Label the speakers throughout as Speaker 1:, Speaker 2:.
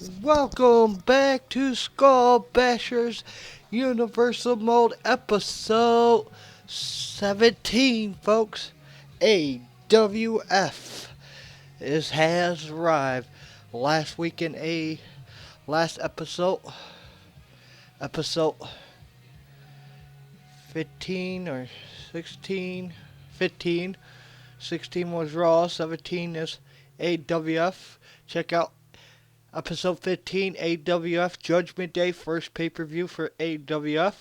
Speaker 1: Welcome back to Skull Bashers Universal Mode episode 17, folks. AWF has arrived. Last week in last episode 15 or 16, 15, 16 was Raw, 17 is AWF. Check out Episode 15, AWF Judgment Day, first pay-per-view for AWF.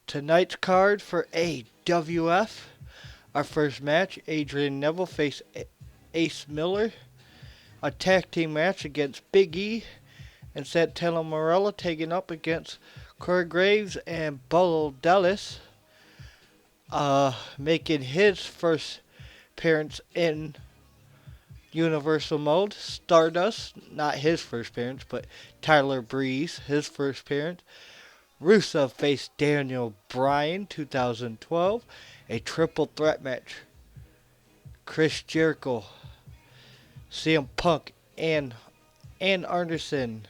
Speaker 1: Tonight's card for AWF. Our first match, Adrian Neville faced Ace Miller. A tag team match against Big E and Santana Marella taking up against Corey Graves and Bolo Dallas. Making his first appearance in Universal Mode, Stardust, not his first appearance, but Tyler Breeze, his first appearance. Rusev faced Daniel Bryan, 2012, a triple threat match. Chris Jericho, CM Punk, and Anderson,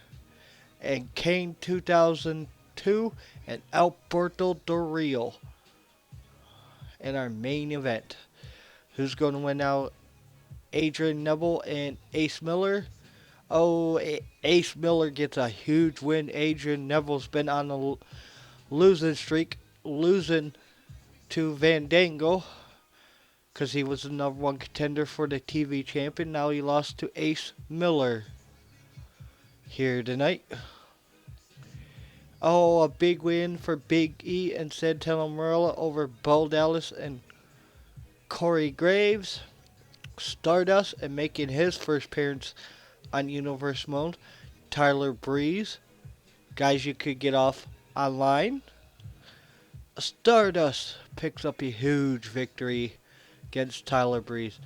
Speaker 1: and Kane, 2002, and Alberto Del Rio in our main event. Who's going to win out? Adrian Neville and Ace Miller. Ace Miller gets a huge win. Adrian Neville's been on a losing streak, losing to Vandango because he was the number one contender for the TV champion. Now he lost to Ace Miller here tonight. A big win for Big E and Santana Marella over Bo Dallas and Corey Graves. Stardust, and making his first appearance on Universe Mode, Tyler Breeze. Guys you could get off online. Stardust picks up a huge victory against Tyler Breeze.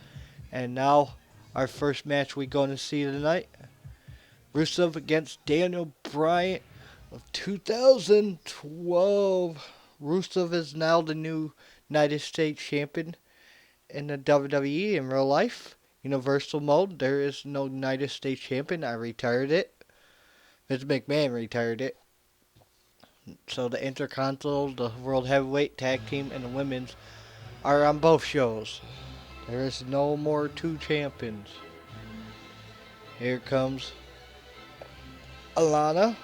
Speaker 1: And now our first match we're going to see tonight. Rusev against Daniel Bryan of 2012. Rusev is now the new United States champion in the WWE in real life. Universal Mode, there is no United States champion. I retired it. Vince McMahon retired it. So the Intercontinental, the World Heavyweight Tag Team, and the Women's are on both shows. There is no more two champions. Here comes Alana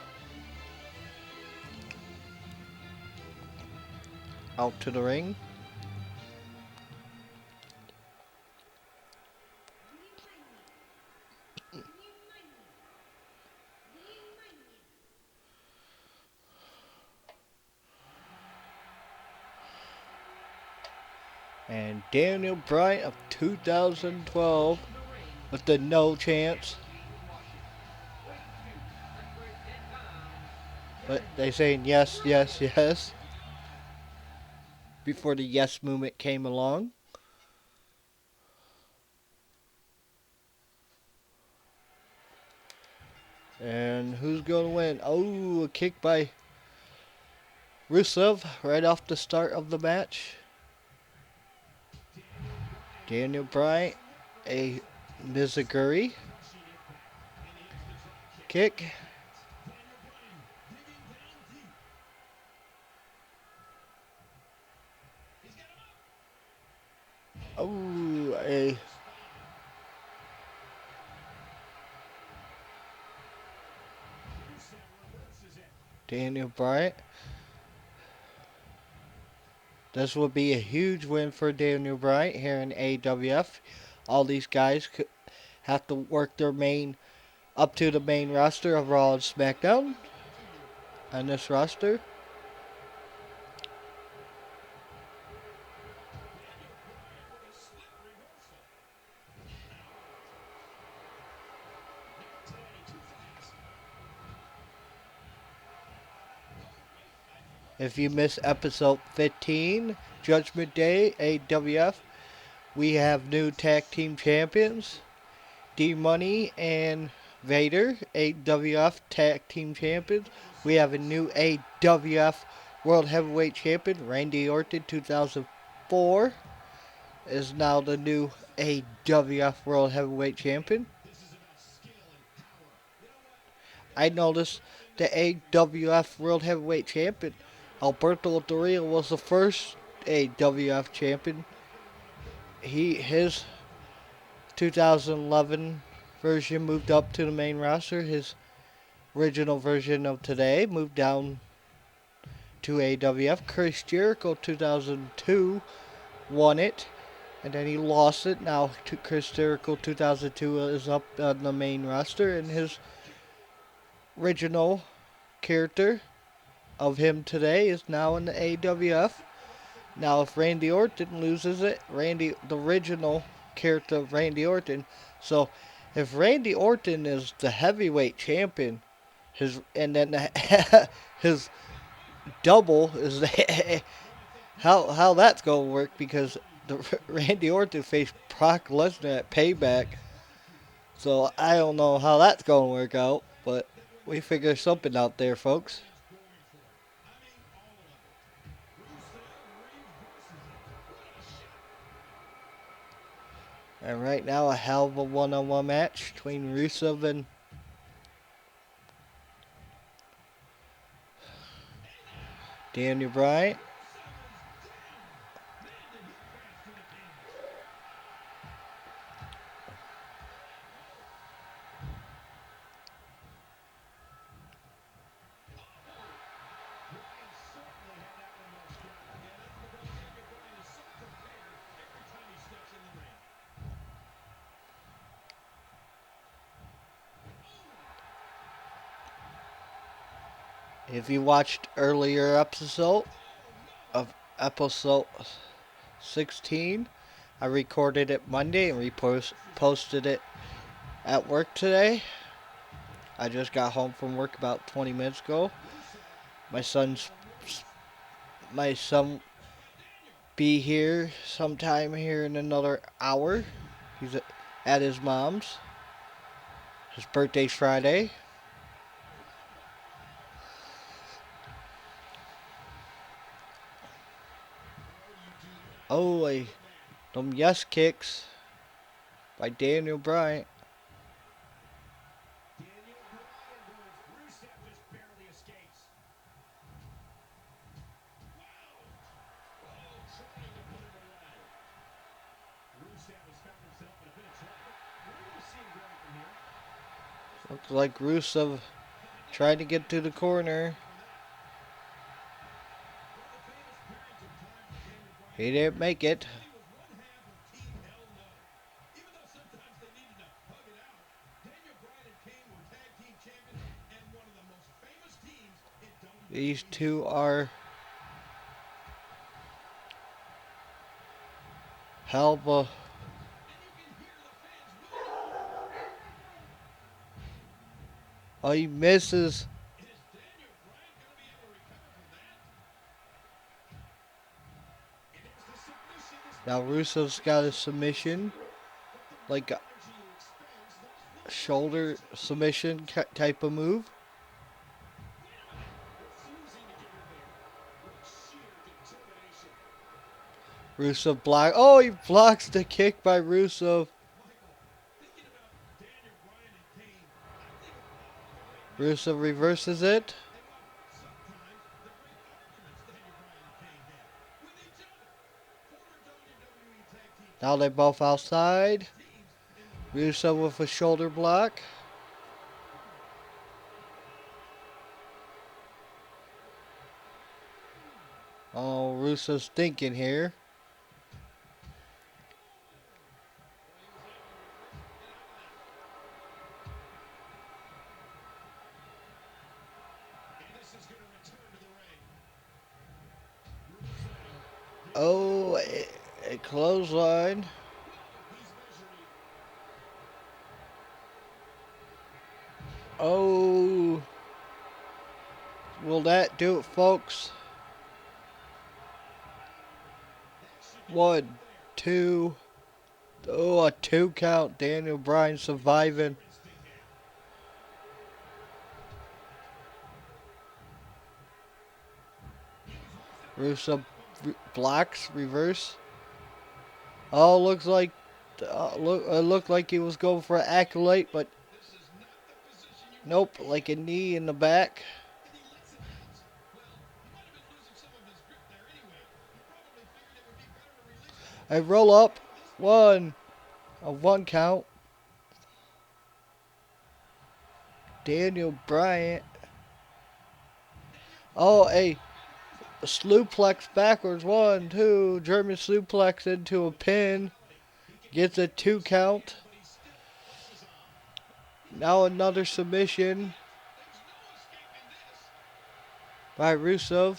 Speaker 1: out to the ring. And Daniel Bryan of 2012 with the no chance. But they saying yes, yes, yes. Before the yes movement came along. And who's going to win? A kick by Rusev right off the start of the match. Daniel Bryan, a Mizuguri kick. A Daniel Bryan. This will be a huge win for Daniel Bryan here in AWF. All these guys have to work their up to the main roster of Raw and SmackDown on this roster. If you missed episode 15, Judgment Day, AWF, we have new tag team champions, D-Money and Vader, AWF tag team champions. We have a new AWF World Heavyweight Champion, Randy Orton, 2004, is now the new AWF World Heavyweight Champion. I noticed the AWF World Heavyweight Champion, Alberto Del Rio, was the first AWF champion. His 2011 version moved up to the main roster. His original version of today moved down to AWF. Chris Jericho 2002 won it, and then he lost it. Now Chris Jericho 2002 is up on the main roster, and his original character of him today is now in the AWF. Now, if Randy Orton loses it, the original character of Randy Orton. So, if Randy Orton is the heavyweight champion, and then his double is the how that's gonna work, because Randy Orton faced Brock Lesnar at Payback. So I don't know how that's gonna work out, but we figure something out there, folks. And right now, a hell of a one-on-one match between Rusev and Daniel Bryan. If you watched earlier episode of episode 16, I recorded it Monday and posted it at work today. I just got home from work about 20 minutes ago. My son be here sometime here in another hour. He's at his mom's. His birthday's Friday. Oh, them yes kicks by Daniel Bryan. Looks like Rusev tried to get to the corner. He didn't make it. These two are hell of a... Oh, he misses. Now Rusev's got a submission, like a shoulder submission type of move. Rusev block. Oh, he blocks the kick by Rusev. Rusev reverses it. Now they're both outside. Rusev with a shoulder block. Oh, Rusev's thinking here. Oh, a clothesline. Oh, will that do it, folks? 1, 2. Oh, a 2 count. Daniel Bryan surviving. Rusev blocks, reverse. Oh, looks like it looked like he was going for an accolade, but Nope, like a knee in the back. I roll up. One. A one count. Daniel Bryant. Oh, a suplex backwards. One, two. German suplex into a pin. Gets a 2 count. Now another submission by Rusev.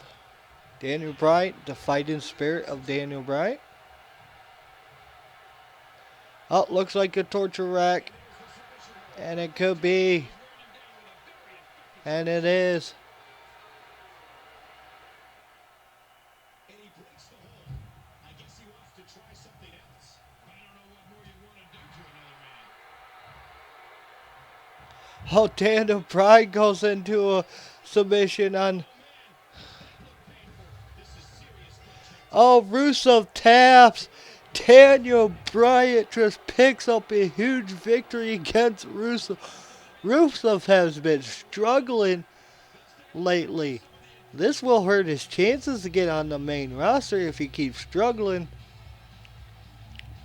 Speaker 1: Daniel Bryant, the fighting spirit of Daniel Bryant. Oh, looks like a torture rack. And it could be. And it is. Oh, Daniel Bryan goes into a submission on. Oh, Rusev taps. Daniel Bryan just picks up a huge victory against Rusev. Rusev has been struggling lately. This will hurt his chances to get on the main roster if he keeps struggling.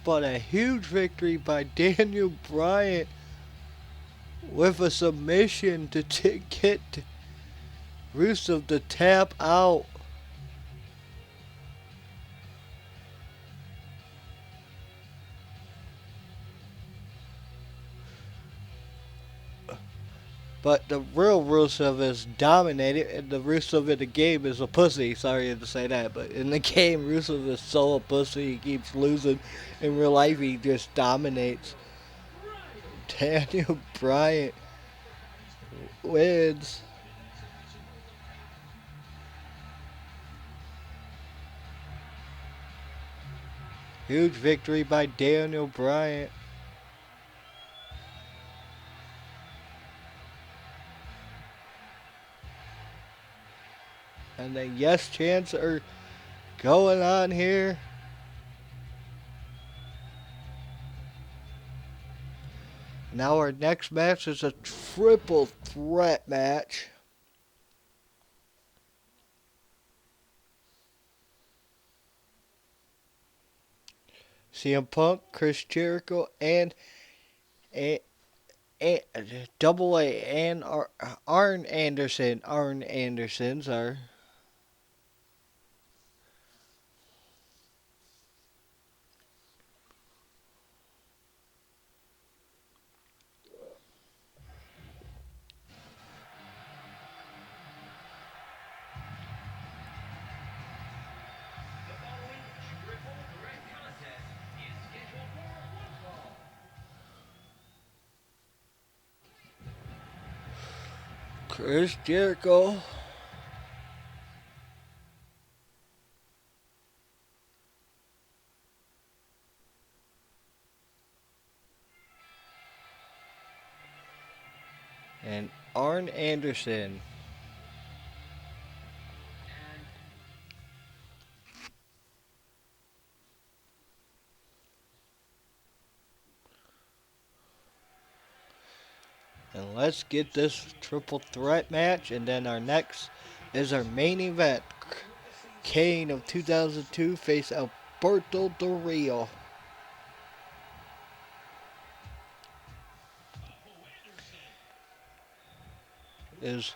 Speaker 1: But a huge victory by Daniel Bryan with a submission to get Rusev to tap out. But the real Rusev is dominated, and the Rusev in the game is a pussy. Sorry to say that, but in the game, Rusev is so a pussy. He keeps losing. In real life, he just dominates. Daniel Bryan wins. Huge victory by Daniel Bryan. And the yes chants are going on here. Now our next match is a triple threat match. CM Punk, Chris Jericho, and Double A and Arn Anderson. Arn Andersons are. Chris Jericho. And Arn Anderson. And let's get this triple threat match. And then our next is our main event. Kane of 2002 face Alberto Del Rio. His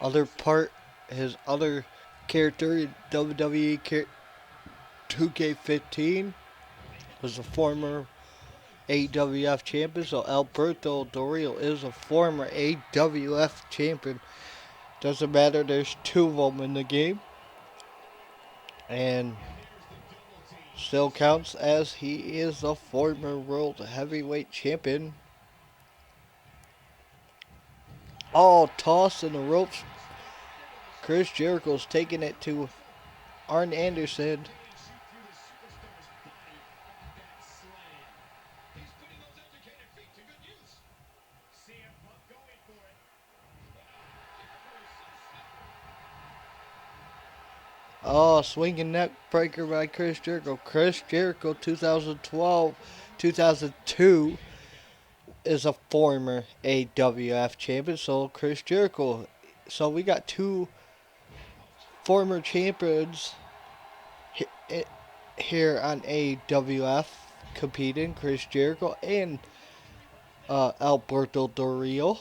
Speaker 1: other part, his other character in WWE 2K15 was a former AWF champion. So Alberto Del Rio is a former AWF champion. Doesn't matter, there's two of them in the game. And still counts as he is a former world heavyweight champion. All tossed in the ropes. Chris Jericho's taking it to Arn Anderson. Oh, swinging neck breaker by Chris Jericho. Chris Jericho 2012, 2002 is a former AWF champion, so Chris Jericho. So we got two former champions here on AWF competing, Chris Jericho and Alberto Del Rio.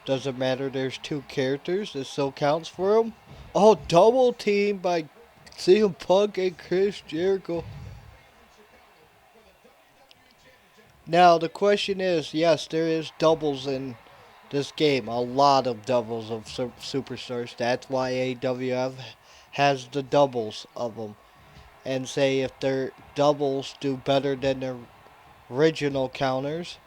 Speaker 1: Doesn't matter, there's two characters, it still counts for them. Oh, double team by CM Punk and Chris Jericho. Now, the question is, yes, there is doubles in this game. A lot of doubles of superstars. That's why AWF has the doubles of them. And say if their doubles do better than their original counters,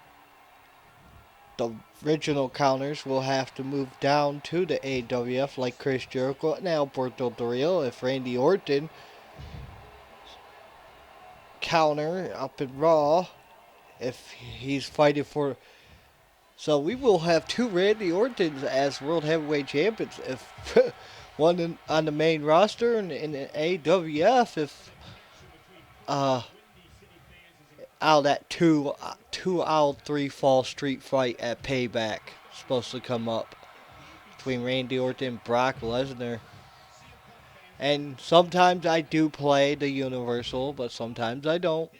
Speaker 1: the original counters will have to move down to the AWF like Chris Jericho and Alberto Del Rio. If Randy Orton counter up in Raw, if he's fighting for... So we will have two Randy Ortons as World Heavyweight Champions. If one on the main roster and in AWF, if out that two out of three fall street fight at Payback supposed to come up between Randy Orton and Brock Lesnar. And sometimes I do play the Universal, but sometimes I don't.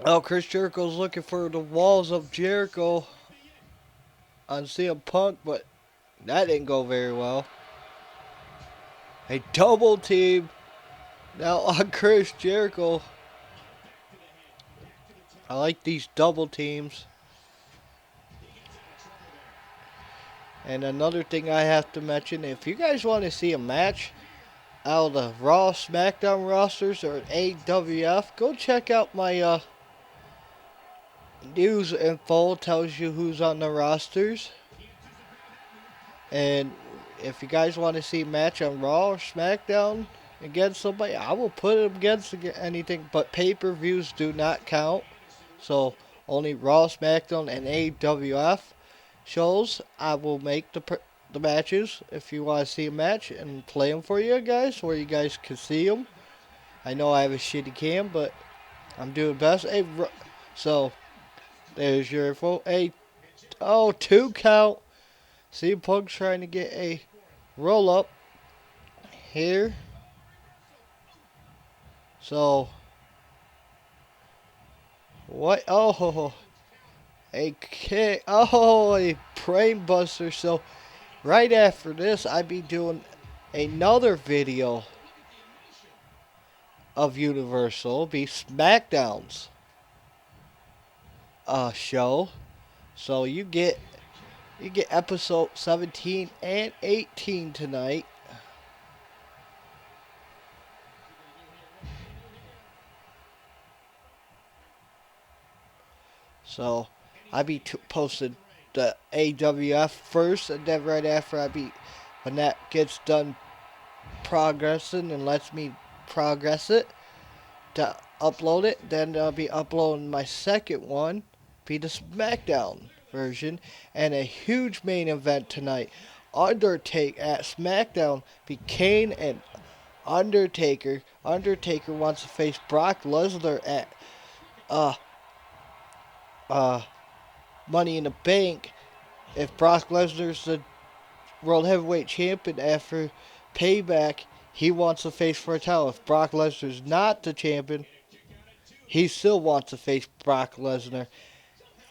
Speaker 1: Oh, Chris Jericho's looking for the walls of Jericho on CM Punk, but that didn't go very well. A double team now on Chris Jericho. I like these double teams. And another thing I have to mention, if you guys want to see a match out of the Raw, SmackDown rosters or AWF, go check out my news info. Tells you who's on the rosters. And if you guys want to see a match on Raw or SmackDown against somebody, I will put it against anything. But pay-per-views do not count. So only Raw, SmackDown, and AWF shows. I will make the matches if you want to see a match and play them for you guys, where you guys can see them. I know I have a shitty cam, but I'm doing best. Hey, so there's your info. Hey, oh, 2 count. CM Punk's trying to get a roll up here. So what? Oh, a kick. Oh, a brain buster. So right after this, I'd be doing another video of Universal. Be SmackDown's show. So you get episode 17 and 18 tonight. So I be posting the AWF first, and then right after when that gets done progressing and lets me progress it to upload it, then I'll be uploading my second one, be the SmackDown version, and a huge main event tonight. Undertaker at SmackDown be Kane and Undertaker. Undertaker wants to face Brock Lesnar at Money in the Bank. If Brock Lesnar's the World Heavyweight Champion after Payback, he wants to face for a title. If Brock Lesnar's not the champion, he still wants to face Brock Lesnar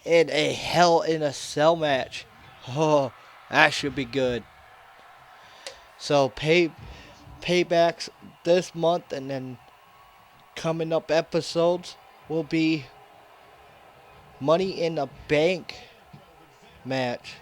Speaker 1: in a Hell in a Cell match. Oh, that should be good. So Paybacks this month, and then coming up episodes will be Money in the Bank match.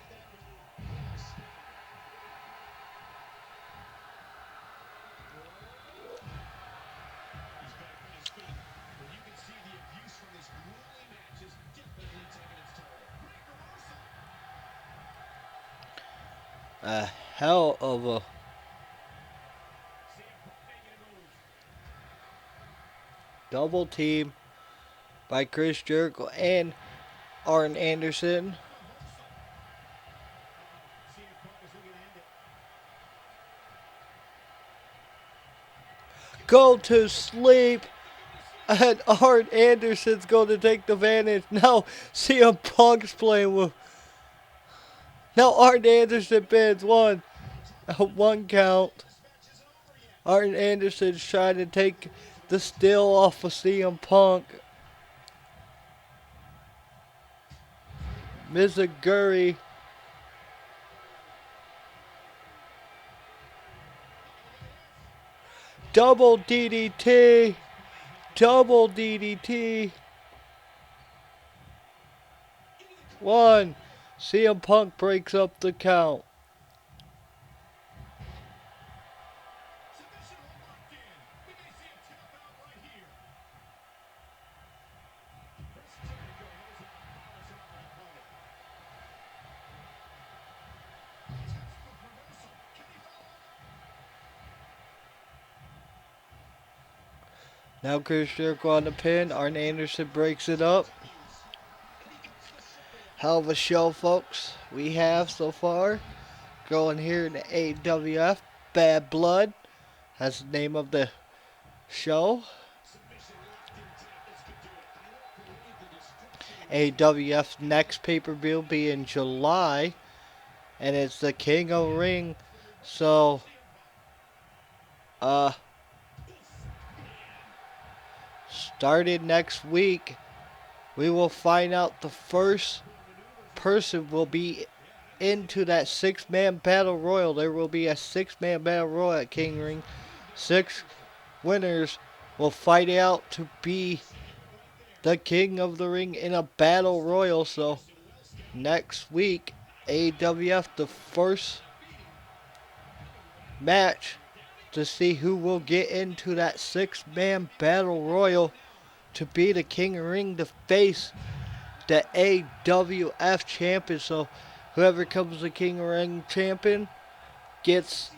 Speaker 1: A hell of a double team by Chris Jericho and Arn Anderson. Go to sleep. And Arn Anderson's going to take the advantage. Now CM Punk's playing with. Now Arn Anderson pins one. One count. Arn Anderson's trying to take the steal off of CM Punk. Mizuguri. Double DDT. Double DDT. One. CM Punk breaks up the count. Now Chris Jericho on the pin. Arn Anderson breaks it up. Hell of a show, folks, we have so far. Going here in the AWF. Bad Blood. That's the name of the show. AWF's next pay-per-view will be in July. And it's the King of the Ring. So, starting next week, we will find out the first person will be into that 6-man battle royal. There will be a 6-man battle royal at King Ring. 6 winners will fight out to be the King of the Ring in a battle royal. So next week, AWF, the first match to see who will get into that 6-man battle royal to be the King of the Ring, to face the AWF champion. So whoever comes the King of the Ring champion gets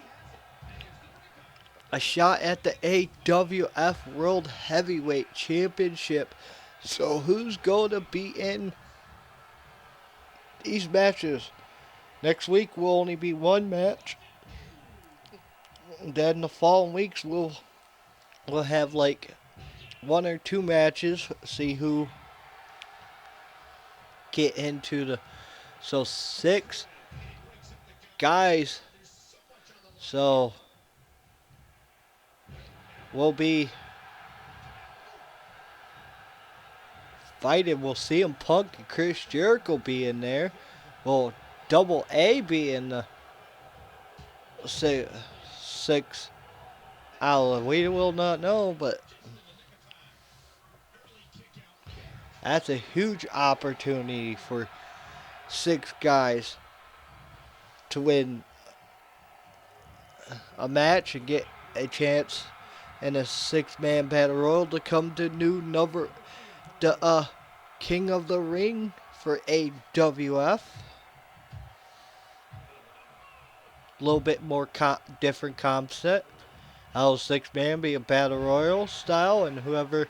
Speaker 1: a shot at the AWF World Heavyweight Championship. So who's going to be in these matches? Next week will only be one match. Then the following weeks we'll have like 1 or 2 matches. See who get into the. So 6 guys. So will be fighting. We'll see CM Punk and Chris Jericho be in there. Will Double A be in the 6? We will not know, but that's a huge opportunity for 6 guys to win a match and get a chance in a 6-man battle royal to come to the King of the Ring for AWF. A little bit more different concept. How 6-man be a battle royal style, and whoever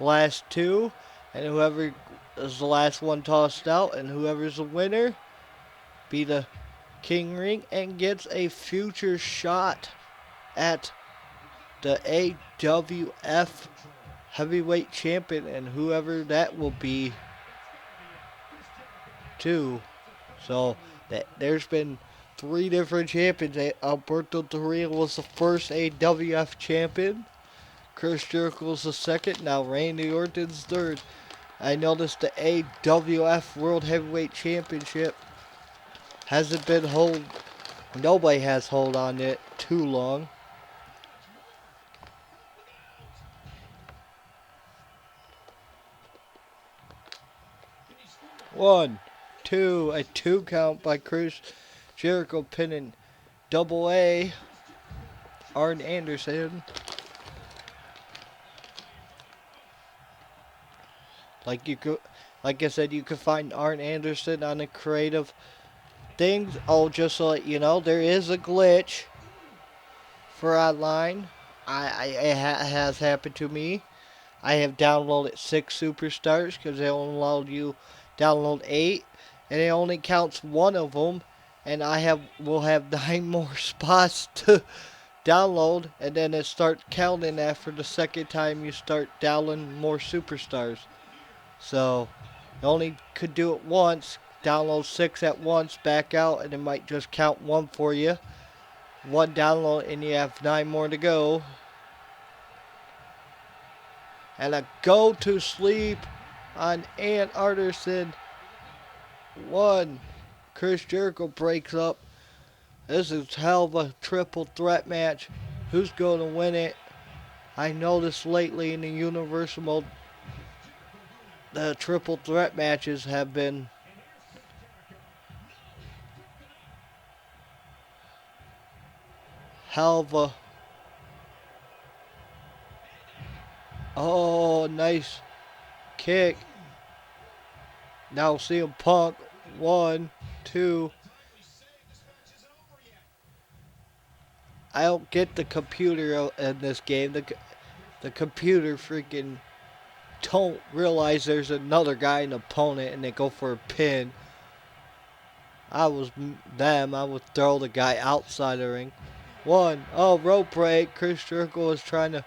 Speaker 1: last 2, and whoever is the last one tossed out, and whoever's the winner be the King Ring and gets a future shot at the AWF Heavyweight Champion, and whoever that will be too. So there's been 3 different champions. Alberto Del Rio was the first AWF champion. Chris Jericho was the second. Now Randy Orton's third. I noticed the AWF World Heavyweight Championship hasn't been hold. Nobody has hold on it too long. One, two, a 2 count by Chris Jericho pinning Double A Arn Anderson. Like I said, you could find Arn Anderson on the creative things. Oh, just so that you know, there is a glitch for online. It has happened to me. I have downloaded 6 superstars because they only allowed you download 8, and it only counts one of them. And will have 9 more spots to download, and then it starts counting after the second time you start downloading more superstars. So you only could do it once. Download 6 at once, back out, and it might just count one for you. One download, and you have 9 more to go. And a go to sleep on Ann Anderson. 1. Chris Jericho breaks up. This is hell of a triple threat match. Who's going to win it? I noticed lately in the Universe Mode, the triple threat matches have been hell of a... Oh, nice kick. Now CM Punk. 1, 2. I don't get the computer in this game. The computer freaking don't realize there's another guy, an opponent, and they go for a pin. I was them. I would throw the guy outside the ring. 1. Oh, rope break. Chris Jericho was trying to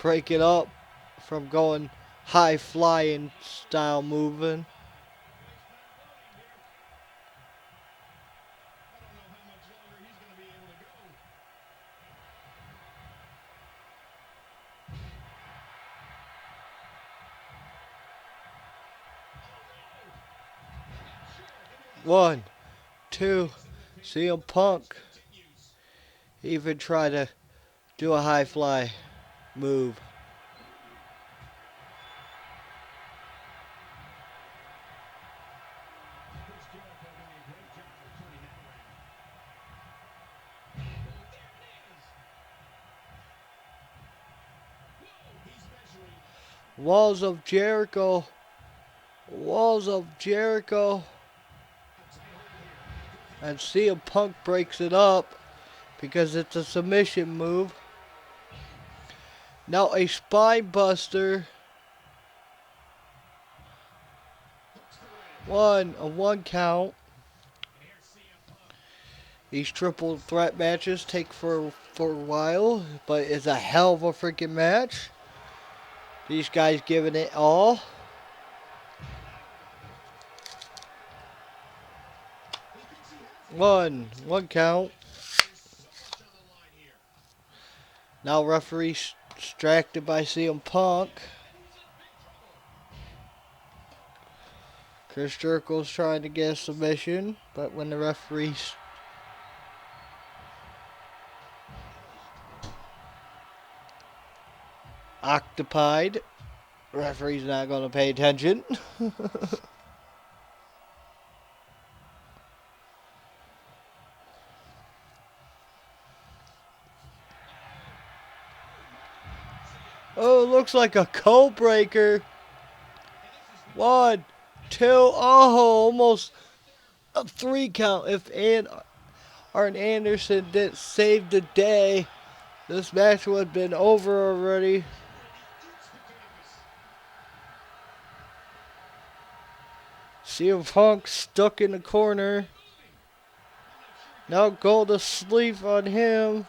Speaker 1: break it up from going high flying style moving. One, 2. CM Punk even tried to do a high fly move. Walls of Jericho. Walls of Jericho. And CM Punk breaks it up because it's a submission move. Now a spine buster. A 1 count. These triple threat matches take for a while, but it's a hell of a freaking match. These guys giving it all. One count. Now referee distracted by CM Punk. Chris Jericho's trying to get a submission, but when the referee's occupied, referee's not going to pay attention. Oh, it looks like a code breaker. 1, 2. Oh, almost a 3 count. If Arn Anderson didn't save the day, this match would have been over already. CM Punk stuck in the corner. Now go to sleep on him.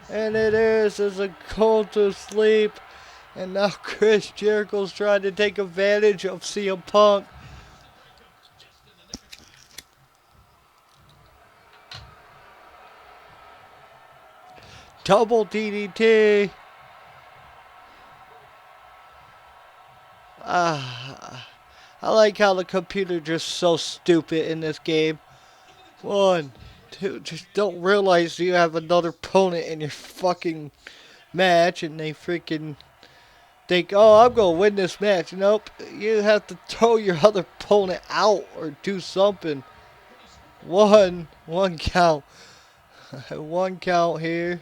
Speaker 1: And it is a go to sleep. And now Chris Jericho's trying to take advantage of CM Punk. Double DDT. I like how the computer just so stupid in this game. 1, 2. Just don't realize you have another opponent in your fucking match, and they freaking think, oh, I'm going to win this match. Nope. You have to throw your other opponent out or do something. 1 count. 1 count here.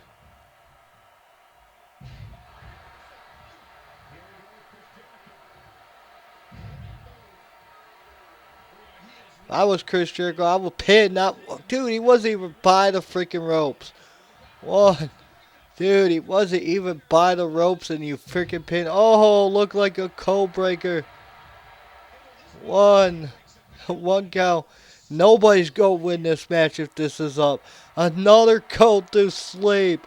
Speaker 1: If I was Chris Jericho, I would pin. Dude, he wasn't even by the freaking ropes. 1, Dude, he wasn't even by the ropes and you freaking pin. Oh, looked like a code breaker. One. One count. Nobody's gonna win this match if this is up. Another code to sleep.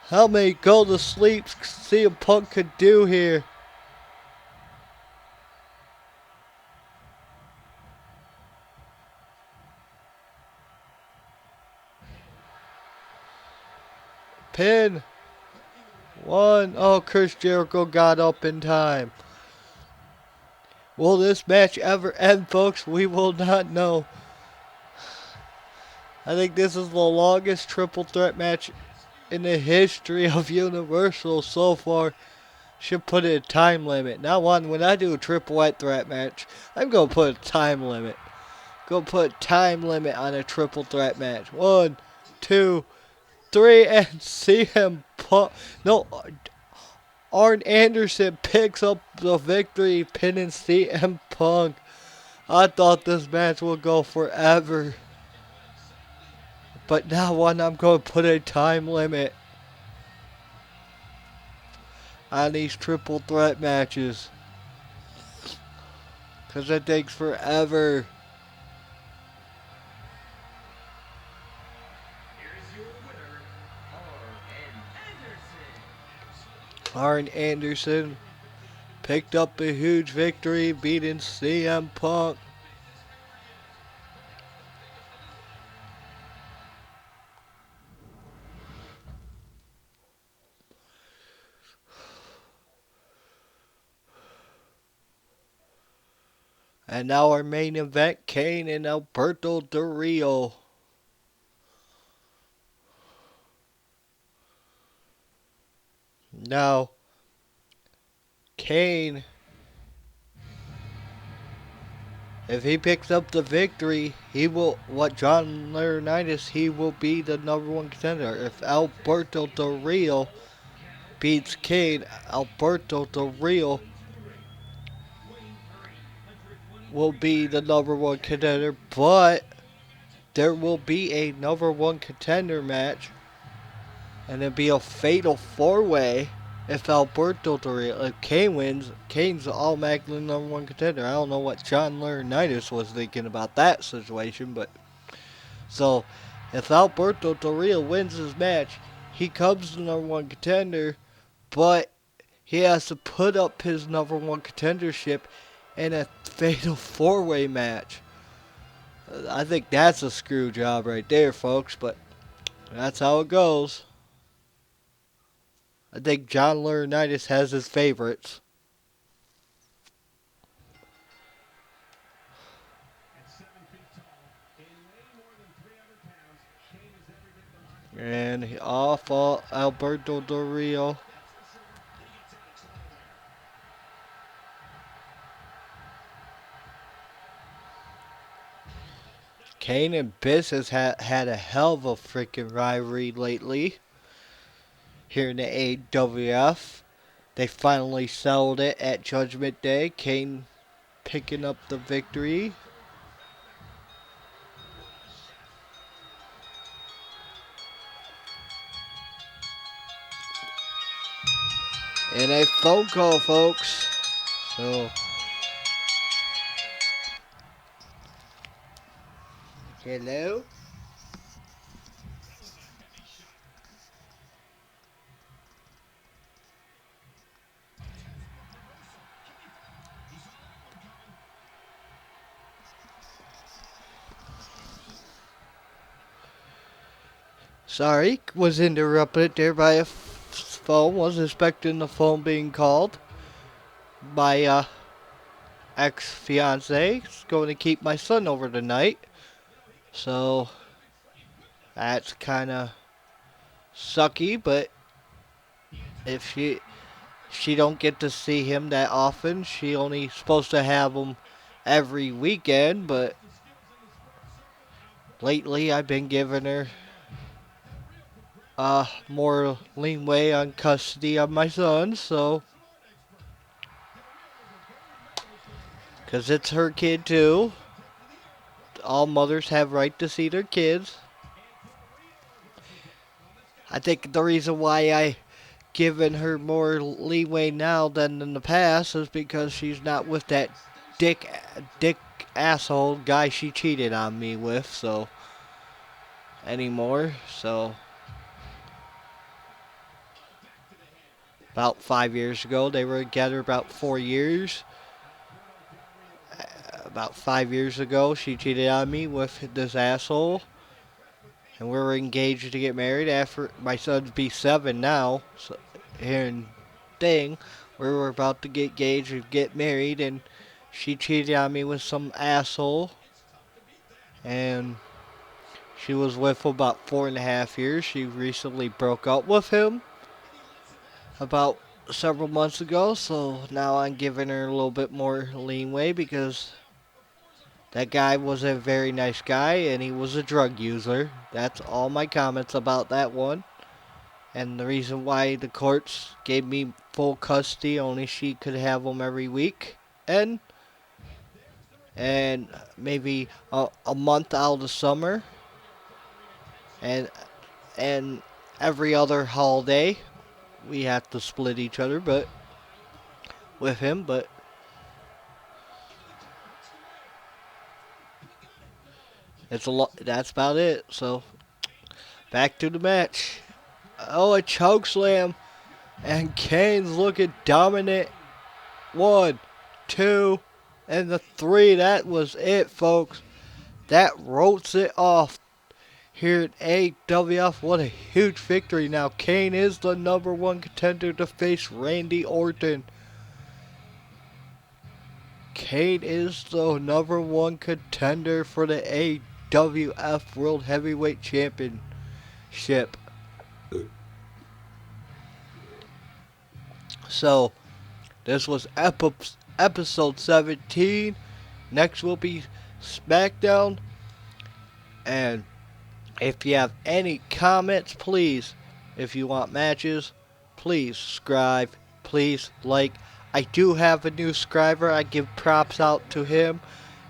Speaker 1: How many go to sleep CM Punk could do here? Pin. One. Oh, Chris Jericho got up in time. Will this match ever end, folks? We will not know. I think this is the longest triple threat match in the history of Universal so far. Should put a time limit. Now on, when I do a triple threat match, I'm going to put a time limit. Go put a time limit on a triple threat match. 1, 2, 3, and CM Punk. No, Arn Anderson picks up the victory, pinning CM Punk. I thought this match would go forever. But now on, I'm going to put a time limit on these triple threat matches. Because it takes forever. Arn Anderson picked up a huge victory, beating CM Punk. And now our main event, Kane and Alberto Del Rio. Now, Kane, if he picks up the victory, he will, what John Laurinaitis, he will be the number one contender. If Alberto Del Rio beats Kane, Alberto Del Rio will be the number one contender, but there will be a number one contender match, and it'll be a fatal four-way. If Alberto Del Rio, if Kane wins, Kane's automatically number one contender. I don't know what John Laurinaitis was thinking about that situation, but so if Alberto Del Rio wins his match, he comes the number one contender, but he has to put up his number one contendership in a fatal four-way match. I think that's a screw job right there, folks, but that's how it goes. I think John Laurinaitis has his favorites. And off Alberto Del Rio. Kane and Biss has had a hell of a freaking rivalry lately here in the AWF. They finally settled it at Judgment Day. Kane picking up the victory. And a phone call, folks. So, hello? Sorry, was interrupted there by a phone. Wasn't expecting the phone being called. My ex-fiance is going to keep my son over tonight. So, that's kind of sucky, but if she don't get to see him that often, she only supposed to have him every weekend, but lately I've been giving her more leeway on custody of my son, so because it's her kid too. All mothers have right to see their kids. I think the reason why I given her more leeway now than in the past is because she's not with that dick dick asshole guy she cheated on me with anymore. So about 5 years ago they were together about 4 years. About 5 years ago she cheated on me with this asshole. And we were engaged to get married after my son's be 7 now. So here in thing, we were about to get engaged and get married, and she cheated on me with some asshole. And she was with him about 4.5 years. She recently broke up with him about several months ago. So now I'm giving her a little bit more leeway because that guy was a very nice guy and he was a drug user. That's all my comments about that one. And the reason why the courts gave me full custody, only she could have him every week. And maybe a month out of the summer. And every other holiday, we have to split each other, but with him. But it's a lot. That's about it. So back to the match. Oh, a choke slam. And Kane's looking dominant. 1, 2, and the 3. That was it, folks. That wrote it off here at AWF. What a huge victory. Now Kane is the #1 contender to face Randy Orton. Kane is the #1 contender for the AWF World Heavyweight Championship. So, this was episode 17. Next will be SmackDown. And if you have any comments, please, if you want matches, please subscribe, please like. I do have a new subscriber. I give props out to him.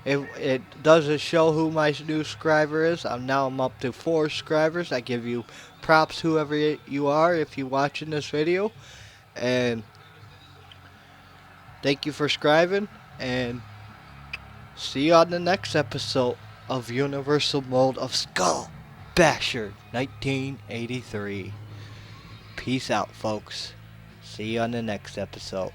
Speaker 1: It doesn't show who my new subscriber is. I'm up to 4 subscribers. I give you props, whoever you are, if you're watching this video. And thank you for subscribing. And see you on the next episode of Universal Mode of Skull Basher 1983. Peace out, folks. See you on the next episode.